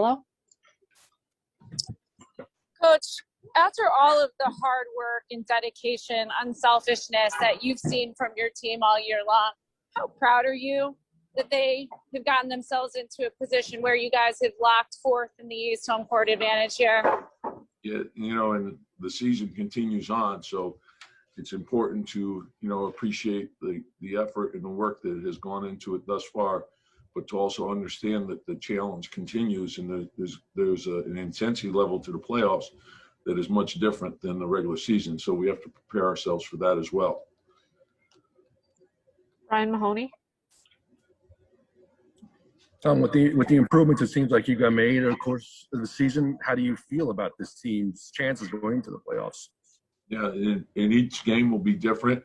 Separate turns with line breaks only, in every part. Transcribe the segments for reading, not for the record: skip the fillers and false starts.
Hello?
Coach, after all of the hard work and dedication, unselfishness that you've seen from your team all year long, how proud are you that they have gotten themselves into a position where you guys have locked fourth in the East home court advantage here?
Yeah, and the season continues on, so it's important to, appreciate the effort and the work that has gone into it thus far, but to also understand that the challenge continues and there's an intensity level to the playoffs that is much different than the regular season. So we have to prepare ourselves for that as well.
Ryan Mahoney?
Tom, with the improvements it seems like you got made over the course of the season, how do you feel about this team's chances going into the playoffs?
Yeah, and each game will be different.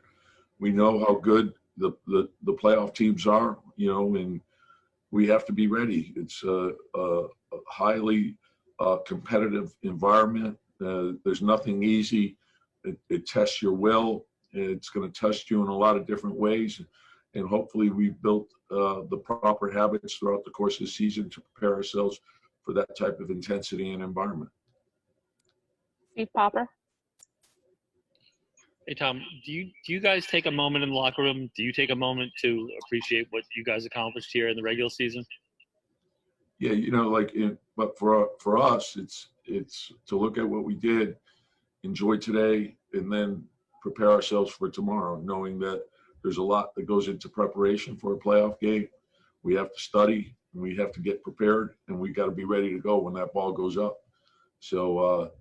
We know how good the playoff teams are, and we have to be ready. It's a highly competitive environment. There's nothing easy. It tests your will. It's going to test you in a lot of different ways. And hopefully we've built the proper habits throughout the course of the season to prepare ourselves for that type of intensity and environment.
Steve Popper?
Hey, Tom, do you guys take a moment in the locker room? Do you take a moment to appreciate what you guys accomplished here in the regular season?
Yeah, but for us, it's to look at what we did, enjoy today, and then prepare ourselves for tomorrow, knowing that there's a lot that goes into preparation for a playoff game. We have to study, and we have to get prepared, and we got to be ready to go when that ball goes up. So,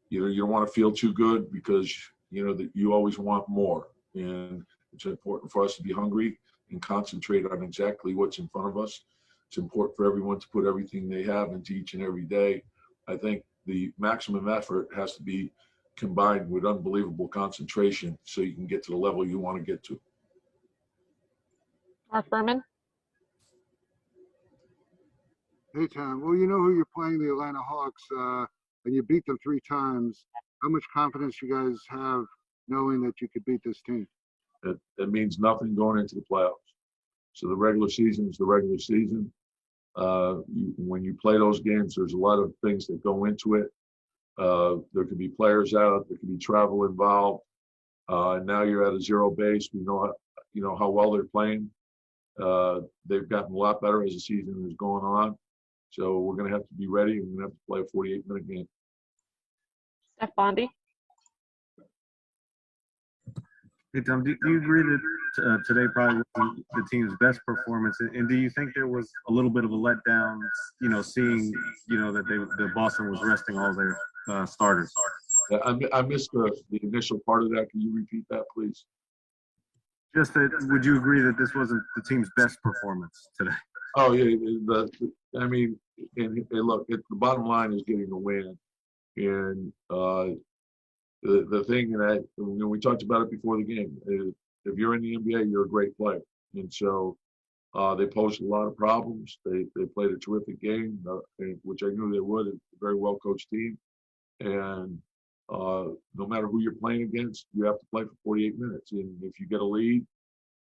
you don't want to feel too good because that you always want more, and it's important for us to be hungry and concentrate on exactly what's in front of us. It's important for everyone to put everything they have into each and every day. I think the maximum effort has to be combined with unbelievable concentration so you can get to the level you want to get to.
Mark Berman?
Hey, Tom. Well, you know who you're playing, the Atlanta Hawks, and you beat them 3 times. How much confidence you guys have knowing that you could beat this team?
That means nothing going into the playoffs. So the regular season is the regular season. When you play those games, there's a lot of things that go into it. There could be players out, there could be travel involved. And now you're at a zero base. We know how well they're playing. They've gotten a lot better as the season is going on. So we're going to have to be ready, and we're going to have to play a 48-minute game.
Steph Bondi?
Hey, Tom, do you agree that today probably was the team's best performance? And do you think there was a little bit of a letdown, seeing, that Boston was resting all their starters?
Yeah, I missed the initial part of that. Can you repeat that, please?
Just that, would you agree that this wasn't the team's best performance today?
Oh, yeah. Look, the bottom line is getting the win. And the thing that we talked about it before the game is if you're in the NBA, you're a great player, and so they posed a lot of problems. They played a terrific game, which I knew they would. It's a very well coached team, and no matter who you're playing against, you have to play for 48 minutes. And if you get a lead,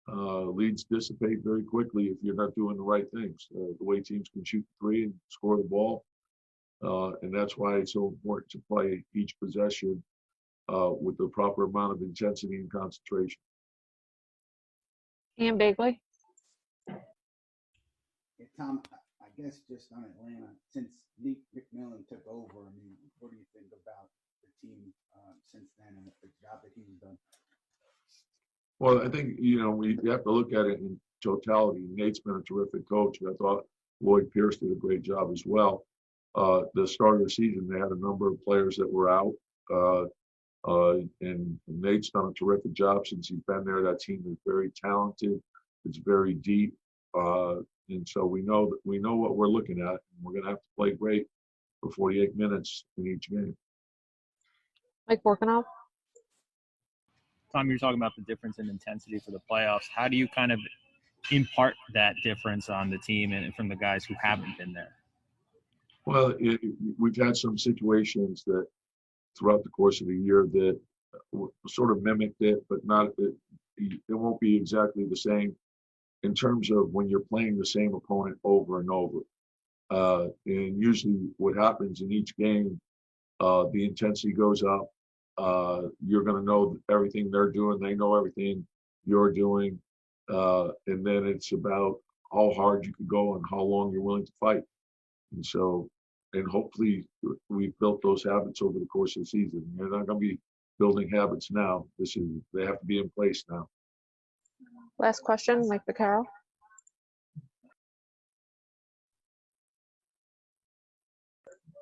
leads dissipate very quickly if you're not doing the right things. The way teams can shoot the 3 and score the ball, and that's why it's so important to play each possession with the proper amount of intensity and concentration.
Ian Begley?
Hey, Tom, I guess just on Atlanta, since McMillan took over, what do you think about the team since then and the job that he's done?
Well, I think, we have to look at it in totality. Nate's been a terrific coach. I thought Lloyd Pierce did a great job as well. The start of the season, they had a number of players that were out. And Nate's done a terrific job since he's been there. That team is very talented. It's very deep. And so we know what we're looking at. And we're going to have to play great for 48 minutes in each game.
Mike Borkenhoff?
Tom, you're talking about the difference in intensity for the playoffs. How do you kind of impart that difference on the team and from the guys who haven't been there?
Well, we've had some situations that throughout the course of the year that sort of mimicked it, but it won't be exactly the same in terms of when you're playing the same opponent over and over. And usually what happens in each game, the intensity goes up. You're going to know everything they're doing. They know everything you're doing. And then it's about how hard you can go and how long you're willing to fight. And so, and hopefully we've built those habits over the course of the season. You're not going to be building habits now. They have to be in place now.
Last question, Mike Vaccaro.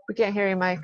We can't hear you, Mike.